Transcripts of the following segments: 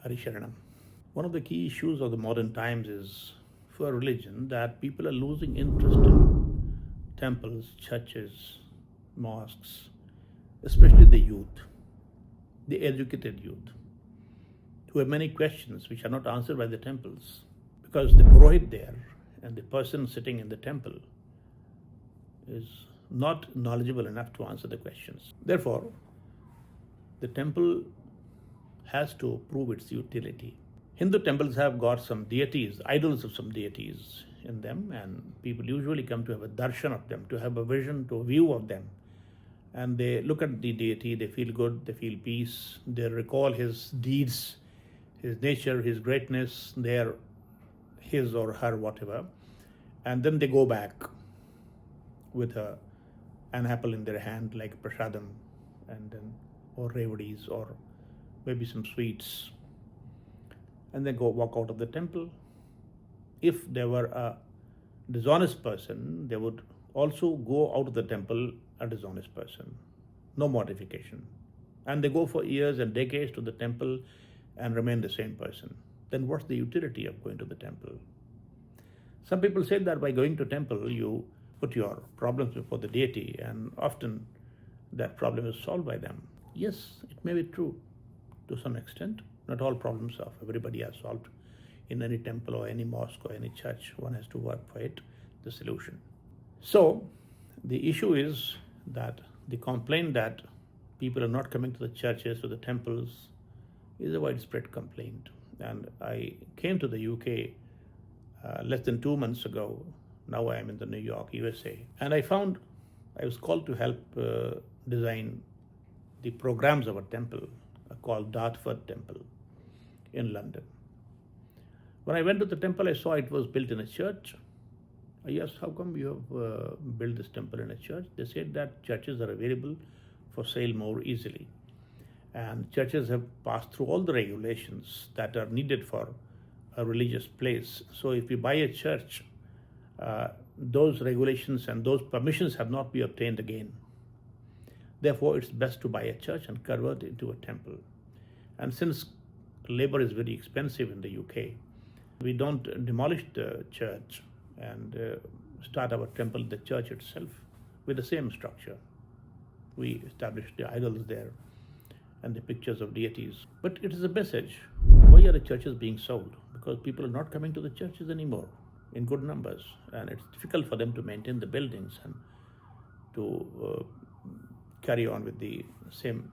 Harisharanam. One of the key issues of the modern times is for religion that people are losing interest in temples, churches, mosques, especially the youth, the educated youth, who have many questions which are not answered by the temples because the Purohit there and the person sitting in the temple is not knowledgeable enough to answer the questions. Therefore, the temple has to prove its utility. Hindu temples have got some deities, idols of some deities in them, and people usually come to have a darshan of them, to have a vision, to a view of them. And they look at the deity, they feel good, they feel peace, they recall his deeds, his nature, his greatness, his or her whatever, and then they go back with an apple in their hand like prasadam, and then or revadis or maybe some sweets, and then walk out of the temple. If they were a dishonest person, they would also go out of the temple a dishonest person. No modification. And they go for years and decades to the temple and remain the same person. Then what's the utility of going to the temple? Some people say that by going to temple, you put your problems before the deity, and often that problem is solved by them. Yes, it may be true to some extent. Not all problems of everybody are solved in any temple or any mosque or any church. One has to work for it, the solution. So the issue is that the complaint that people are not coming to the churches or the temples is a widespread complaint. And I came to the UK less than 2 months ago. Now I am in the New York, USA. And I was called to help design the programs of a temple called Dartford Temple in London. When I went to the temple, I saw it was built in a church. I asked, how come you have built this temple in a church? They said that churches are available for sale more easily. And churches have passed through all the regulations that are needed for a religious place. So if you buy a church, those regulations and those permissions have not been obtained again. Therefore, it's best to buy a church and convert it into a temple. And since labor is very expensive in the UK, we don't demolish the church and start our temple in the church itself with the same structure. We establish the idols there and the pictures of deities. But it is a message. Why are the churches being sold? Because people are not coming to the churches anymore in good numbers, and it's difficult for them to maintain the buildings and to carry on with the same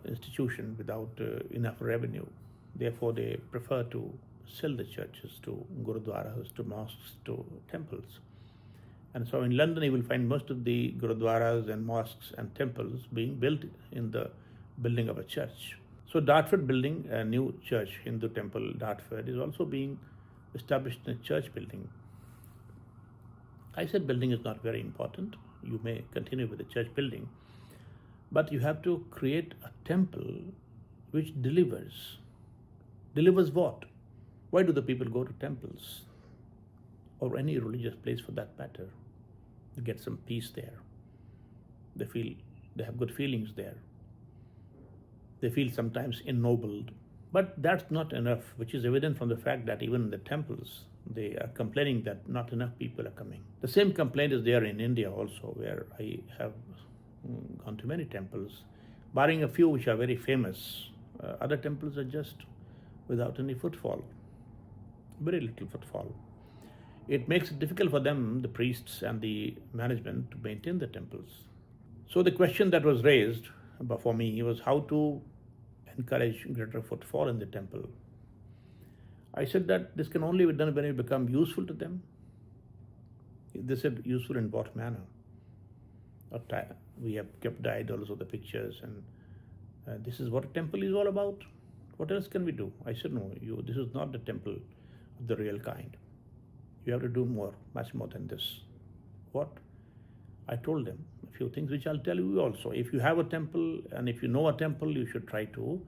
institution without enough revenue. Therefore, they prefer to sell the churches to gurudwaras, to mosques, to temples. And so in London, you will find most of the gurudwaras and mosques and temples being built in the building of a church. So Dartford building, a new church, Hindu temple Dartford, is also being established in a church building. I said building is not very important. You may continue with the church building, but you have to create a temple which delivers. Delivers what? Why do the people go to temples or any religious place for that matter? To get some peace there. They have good feelings there. They feel sometimes ennobled. But that's not enough, which is evident from the fact that even in the temples, they are complaining that not enough people are coming. The same complaint is there in India also, where I have gone to many temples, barring a few which are very famous. Other temples are just without any footfall, very little footfall. It makes it difficult for them, the priests and the management, to maintain the temples. So the question that was raised for me was how to encourage greater footfall in the temple. I said that this can only be done when it becomes useful to them. They said, useful in what manner? We have kept the idols or the pictures, and this is what a temple is all about. What else can we do? I said, no, this is not the temple of the real kind. You have to do more, much more than this. What? I told them a few things which I'll tell you also. If you have a temple and if you know a temple, you should try to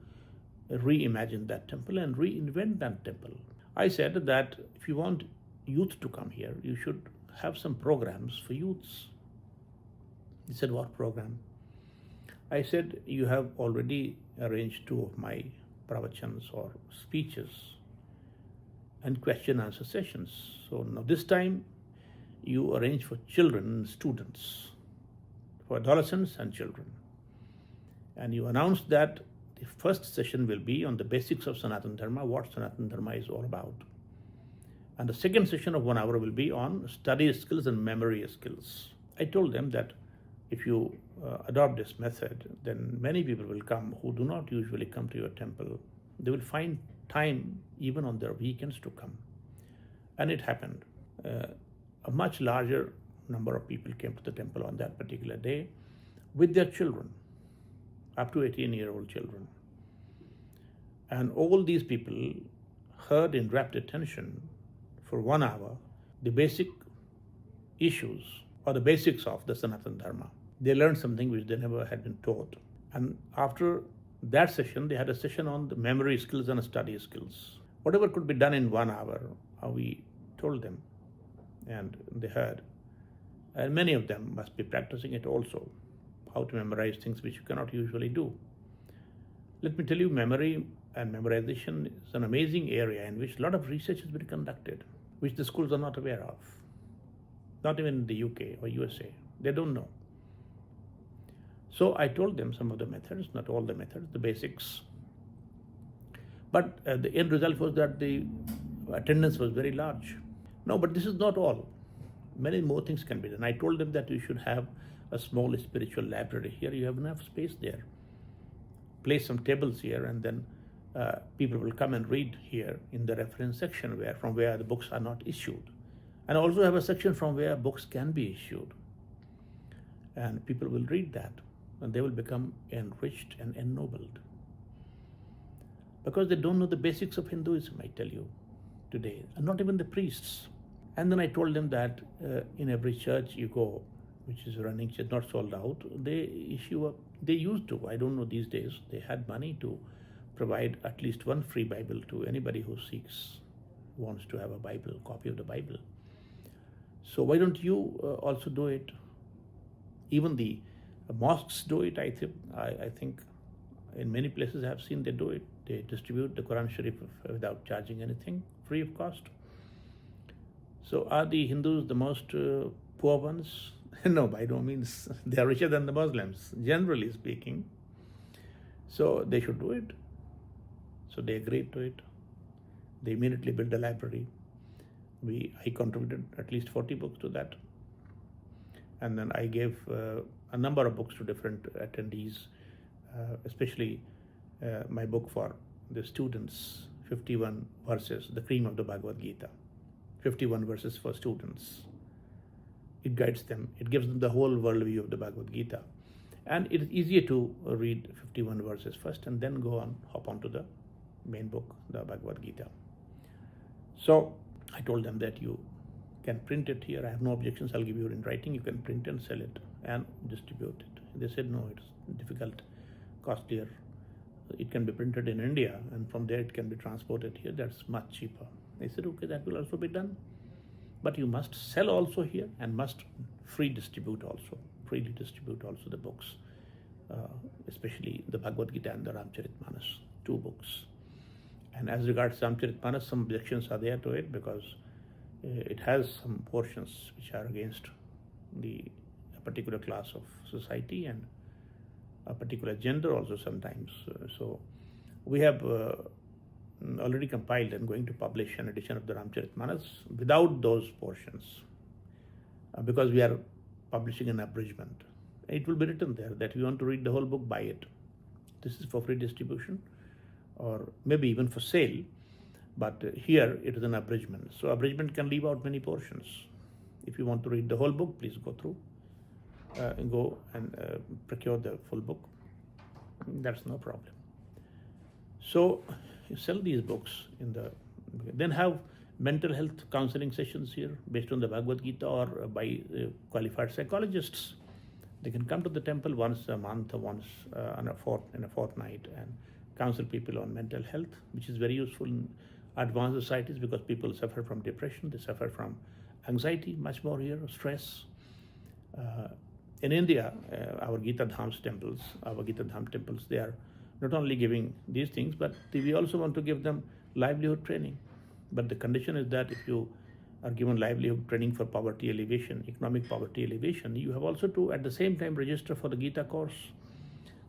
reimagine that temple and reinvent that temple. I said that if you want youth to come here, you should have some programs for youths. He said, what program? I said, you have already arranged 2 of my pravachans or speeches and question answer sessions. So now this time you arrange for children and students, for adolescents and children. And you announce that the first session will be on the basics of Sanatan Dharma, what Sanatan Dharma is all about. And the second session of 1 hour will be on study skills and memory skills. I told them that if you adopt this method, then many people will come who do not usually come to your temple. They will find time even on their weekends to come. And it happened. A much larger number of people came to the temple on that particular day with their children, up to 18-year-old children. And all these people heard in rapt attention for 1 hour the basic issues or the basics of the Sanatan Dharma. They learned something which they never had been taught. And after that session, they had a session on the memory skills and study skills. Whatever could be done in 1 hour, we told them, and they heard. And many of them must be practicing it also, how to memorize things which you cannot usually do. Let me tell you, memory and memorization is an amazing area in which a lot of research has been conducted, which the schools are not aware of. Not even in the UK or USA. They don't know. So I told them some of the methods, not all the methods, the basics. But the end result was that the attendance was very large. No, but this is not all. Many more things can be done. I told them that you should have a small spiritual library here. You have enough space there. Place some tables here, and then people will come and read here in the reference section from where the books are not issued. And also have a section from where books can be issued. And people will read that, and they will become enriched and ennobled. Because they don't know the basics of Hinduism, I tell you, today, and not even the priests. And then I told them that in every church you go, which is running, which is not sold out, they used to, I don't know these days, they had money to provide at least one free Bible to anybody who wants to have a Bible, copy of the Bible. So why don't you also do it? Even the mosques do it, I think. In many places I have seen they do it. They distribute the Quran Sharif without charging anything, free of cost. So are the Hindus the most poor ones? No, by no means. They are richer than the Muslims, generally speaking. So they should do it. So they agreed to it. They immediately built a library. I contributed at least 40 books to that. And then I gave a number of books to different attendees, especially my book for the students, 51 verses, the cream of the Bhagavad Gita. 51 verses for students. It guides them. It gives them the whole worldview of the Bhagavad Gita. And it is easier to read 51 verses first and then hop on to the main book, the Bhagavad Gita. So I told them that you can print it here. I have no objections. I'll give you in writing. You can print and sell it and distribute it. They said, no, it's difficult, costlier. It can be printed in India, and from there it can be transported here. That's much cheaper. They said, okay, that will also be done. But you must sell also here and must freely distribute also the books, especially the Bhagavad Gita and the Ramcharitmanas, 2 books. And as regards Ramcharitmanas, some objections are there to it because it has some portions which are against a particular class of society and a particular gender also sometimes. So we have already compiled and going to publish an edition of the Ramcharitmanas without those portions because we are publishing an abridgment. It will be written there that if you want to read the whole book, buy it. This is for free distribution or maybe even for sale, but here it is an abridgment. So abridgment can leave out many portions. If you want to read the whole book, please go through, procure the full book. That's no problem. So you sell these books then have mental health counseling sessions here based on the Bhagavad Gita or by qualified psychologists. They can come to the temple once a month or once in a fortnight and counsel people on mental health, which is very useful in advanced societies because people suffer from depression, they suffer from anxiety, much more here, stress. In India, our Gita Dham temples, they are not only giving these things, but we also want to give them livelihood training. But the condition is that if you are given livelihood training for poverty alleviation, economic poverty alleviation, you have also to at the same time register for the Gita course,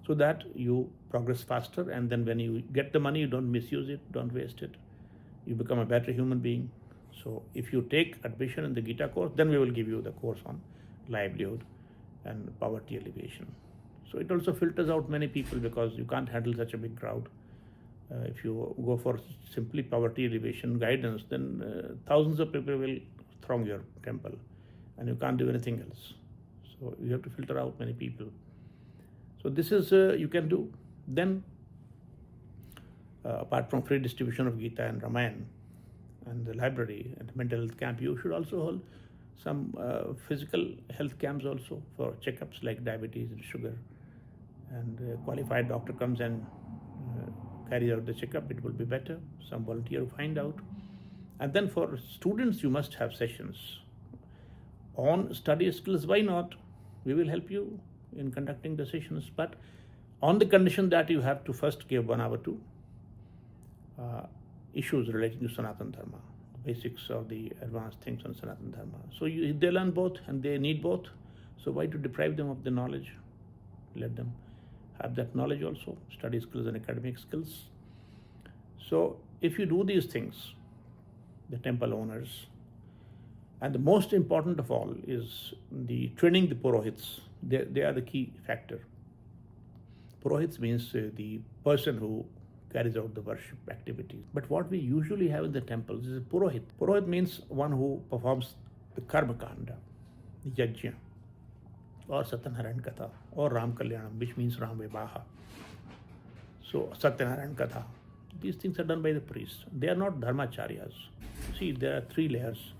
so that you progress faster, and then when you get the money, you don't misuse it, don't waste it. You become a better human being. So if you take admission in the Gita course, then we will give you the course on livelihood and poverty alleviation. So it also filters out many people, because you can't handle such a big crowd. If you go for simply poverty alleviation guidance, then thousands of people will throng your temple, and you can't do anything else. So you have to filter out many people. So this is you can do. Then apart from free distribution of Gita and Ramayana and the library and the mental health camp, you should also hold some physical health camps also for checkups like diabetes and sugar. And a qualified doctor comes and carries out the checkup, it will be better. Some volunteer will find out. And then for students, you must have sessions on study skills. Why not? We will help you in conducting the sessions, but on the condition that you have to first give 1 hour to issues relating to Sanatan Dharma, the basics of the advanced things on Sanatan Dharma. So they learn both and they need both. So why to deprive them of the knowledge? Let them have that knowledge also, study skills and academic skills. So if you do these things, the temple owners, and the most important of all is the training the Purohits. They are the key factor. Purohits means the person who carries out the worship activities. But what we usually have in the temples is a Purohit. Purohit means one who performs the Karma Kanda, the Yajna, or Satyanarayan Katha, or Ram Kalyanam, which means Ram Vivaha. So Satyanarayan Katha, these things are done by the priests. They are not dharmacharyas. See, there are 3 layers.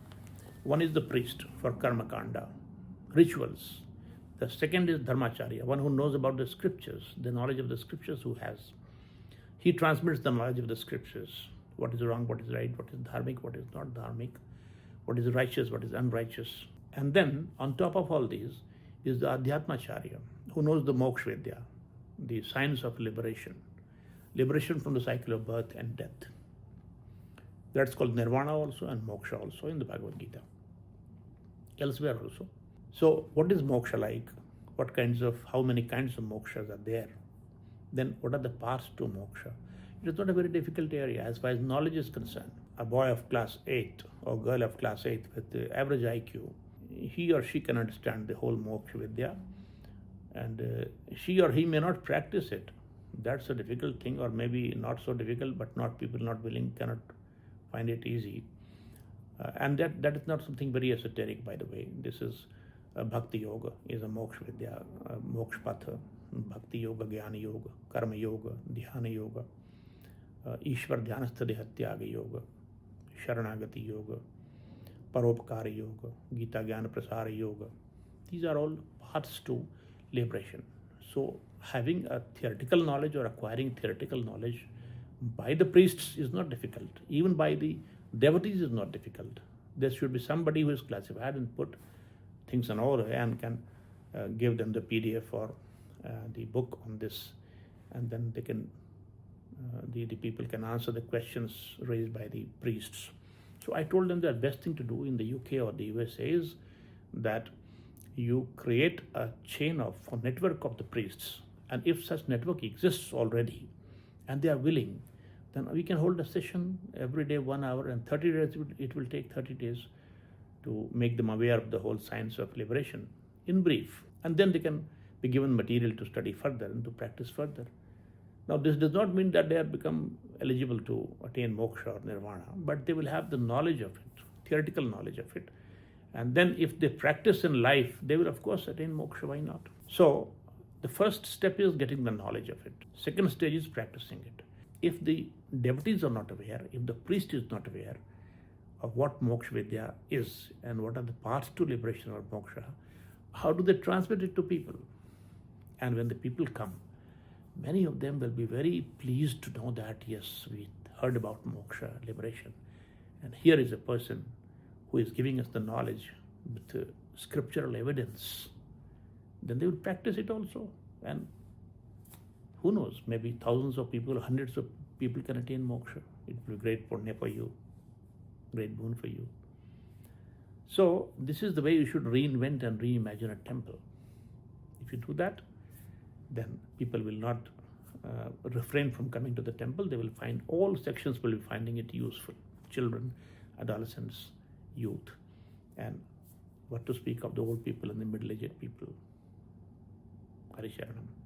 One is the priest for Karma Kanda, rituals. The second is dharmacharya, one who knows about the scriptures, the knowledge of the scriptures who has. He transmits the knowledge of the scriptures. What is wrong, what is right, what is dharmic, what is not dharmic, what is righteous, what is unrighteous. And then on top of all these is the Adhyatmacharya, who knows the moksha vidya, the science of liberation from the cycle of birth and death. That's called nirvana also and moksha also in the Bhagavad Gita. Elsewhere also. So what is moksha like? How many kinds of mokshas are there? Then what are the paths to moksha? It is not a very difficult area as far as knowledge is concerned. A boy of class 8 or girl of class 8 with the average IQ, he or she can understand the whole moksha vidya, and she or he may not practice it. That's a difficult thing, or maybe not so difficult, but people not willing cannot find it easy. And that is not something very esoteric, by the way. This is Bhakti Yoga, is a moksha vidya, moksha patha, Bhakti Yoga, Jnana Yoga, Karma Yoga, Dhyana Yoga, Ishwar Dhyanastha Dehatyaga Yoga, Sharanagati Yoga, Paropkara Yoga, Gita Jnana Prasara Yoga. These are all paths to liberation. So having a theoretical knowledge or acquiring theoretical knowledge by the priests is not difficult. Even by the devotees is not difficult. There should be somebody who is classified and put things in order and can give them the PDF or the book on this, and then they can the people can answer the questions raised by the priests. So I told them that best thing to do in the UK or the USA is that you create a chain of a network of the priests, and if such network exists already and they are willing, then we can hold a session every day 1 hour, and 30 days it will take 30 days to make them aware of the whole science of liberation in brief, and then they can be given material to study further and to practice further. Now this does not mean that they have become eligible to attain moksha or nirvana, but they will have the knowledge of it, theoretical knowledge of it, and then if they practice in life, they will of course attain moksha. Why not? So the first step is getting the knowledge of it. Second stage is practicing it. If the devotees are not aware, if the priest is not aware of what moksha vidya is and what are the paths to liberation or moksha, how do they transmit it to people? And when the people come, many of them will be very pleased to know that, yes, we heard about moksha, liberation, and here is a person who is giving us the knowledge with scriptural evidence. Then they will practice it also. And Who knows? Maybe thousands of people, hundreds of people can attain moksha. It will be great punya for you, great boon for you. So this is the way you should reinvent and reimagine a temple. If you do that, then people will not refrain from coming to the temple. They will find, all sections will be finding it useful. Children, adolescents, youth, and what to speak of the old people and the middle-aged people. Hari Sharanam.